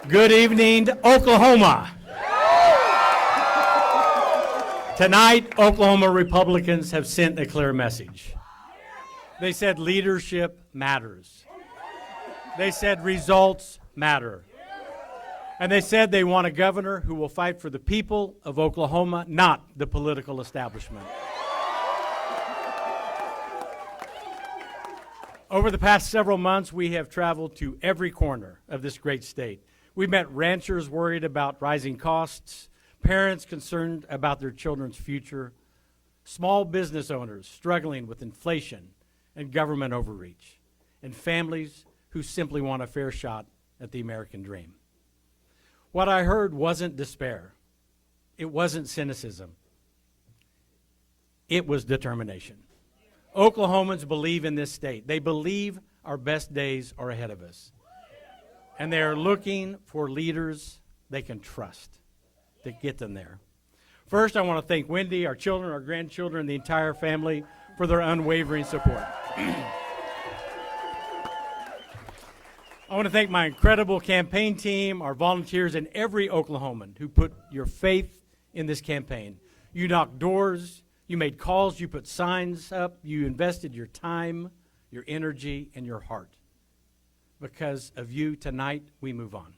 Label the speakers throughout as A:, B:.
A: Good evening, Oklahoma. Tonight, Oklahoma Republicans have sent a clear message. They said leadership matters. They said results matter. And they said they want a governor who will fight for the people of Oklahoma, not the political establishment. Over the past several months, we have traveled to every corner of this great state. We've met ranchers worried about rising costs, parents concerned about their children's future, small business owners struggling with inflation and government overreach, and families who simply want a fair shot at the American dream. What I heard wasn't despair. It wasn't cynicism. It was determination. Oklahomans believe in this state. They believe our best days are ahead of us. And they are looking for leaders they can trust to get them there. First, I want to thank Wendy, our children, our grandchildren, the entire family for their unwavering support. I want to thank my incredible campaign team, our volunteers, and every Oklahoman who put your faith in this campaign. You knocked doors, you made calls, you put signs up, you invested your time, your energy, and your heart. Because of you, tonight, we move on.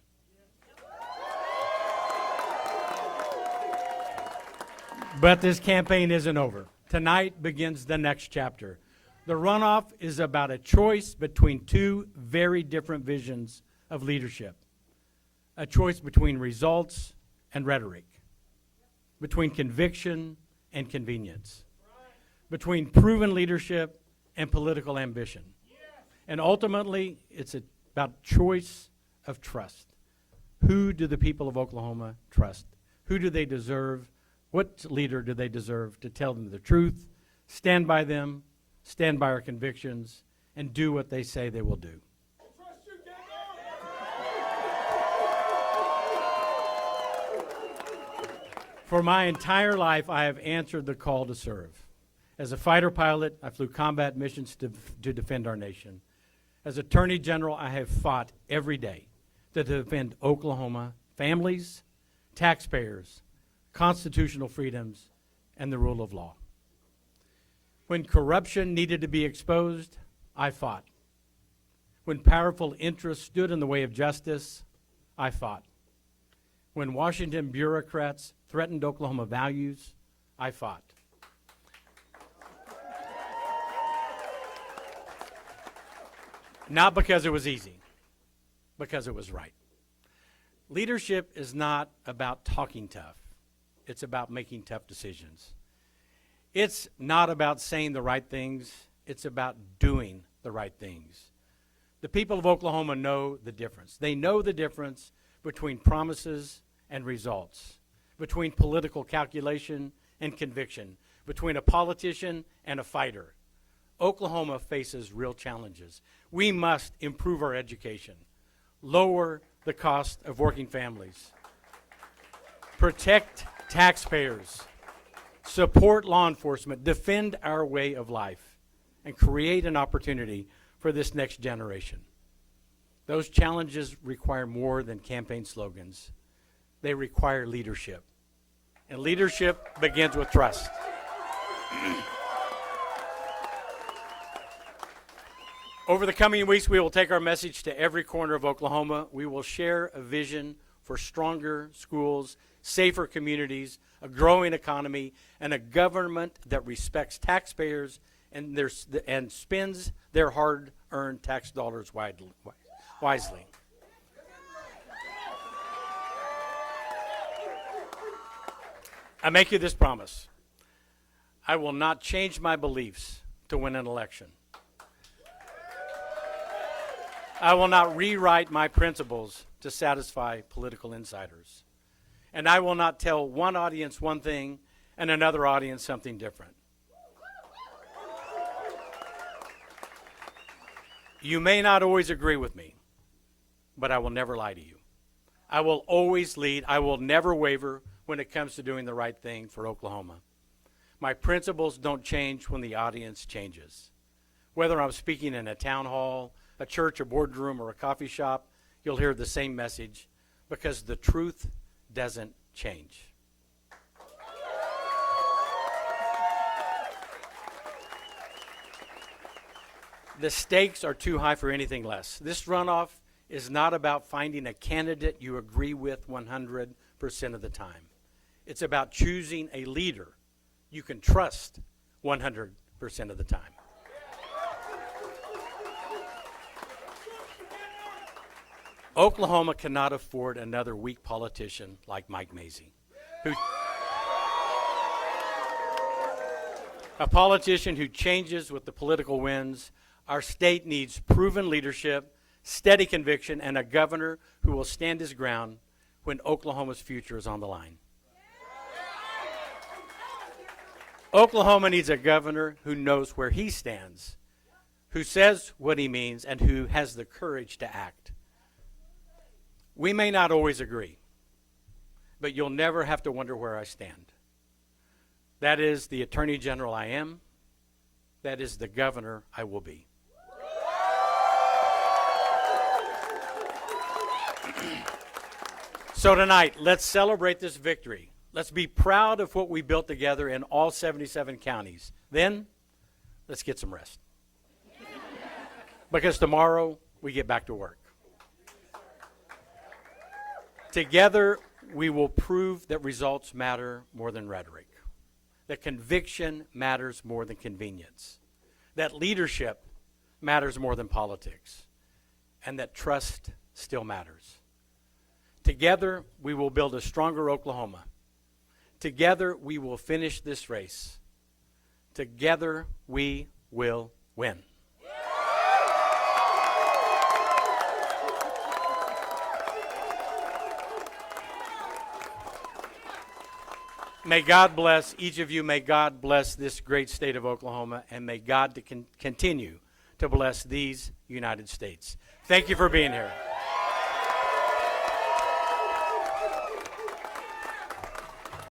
A: But this campaign isn't over. Tonight begins the next chapter. The runoff is about a choice between two very different visions of leadership. A choice between results and rhetoric, between conviction and convenience, between proven leadership and political ambition. And ultimately, it's about choice of trust. Who do the people of Oklahoma trust? Who do they deserve? What leader do they deserve to tell them the truth, stand by them, stand by our convictions, and do what they say they will do? For my entire life, I have answered the call to serve. As a fighter pilot, I flew combat missions to defend our nation. As Attorney General, I have fought every day to defend Oklahoma families, taxpayers, constitutional freedoms, and the rule of law. When corruption needed to be exposed, I fought. When powerful interests stood in the way of justice, I fought. When Washington bureaucrats threatened Oklahoma values, I fought. Not because it was easy, because it was right. Leadership is not about talking tough. It's about making tough decisions. It's not about saying the right things. It's about doing the right things. The people of Oklahoma know the difference. They know the difference between promises and results, between political calculation and conviction, between a politician and a fighter. Oklahoma faces real challenges. We must improve our education, lower the cost of working families, protect taxpayers, support law enforcement, defend our way of life, and create an opportunity for this next generation. Those challenges require more than campaign slogans. They require leadership. And leadership begins with trust. Over the coming weeks, we will take our message to every corner of Oklahoma. We will share a vision for stronger schools, safer communities, a growing economy, and a government that respects taxpayers and spends their hard-earned tax dollars wisely. I make you this promise. I will not change my beliefs to win an election. I will not rewrite my principles to satisfy political insiders. And I will not tell one audience one thing and another audience something different. You may not always agree with me, but I will never lie to you. I will always lead. I will never waver when it comes to doing the right thing for Oklahoma. My principles don't change when the audience changes. Whether I'm speaking in a town hall, a church, a boardroom, or a coffee shop, you'll hear the same message. because the truth doesn't change. The stakes are too high for anything less. This runoff is not about finding a candidate you agree with 100% of the time. It's about choosing a leader you can trust 100% of the time. Oklahoma cannot afford another weak politician like Mike Mazzei, a politician who changes with the political winds. Our state needs proven leadership, steady conviction, and a governor who will stand his ground when Oklahoma's future is on the line. Oklahoma needs a governor who knows where he stands, who says what he means, and who has the courage to act. We may not always agree, but you'll never have to wonder where I stand. That is the Attorney General I am. That is the governor I will be. So tonight, let's celebrate this victory. Let's be proud of what we built together in all 77 counties. Then, let's get some rest. Because tomorrow, we get back to work. Together, we will prove that results matter more than rhetoric, that conviction matters more than convenience, that leadership matters more than politics, and that trust still matters. Together, we will build a stronger Oklahoma. Together, we will finish this race. Together, we will win. May God bless each of you. May God bless this great state of Oklahoma, and may God continue to bless these United States. Thank you for being here.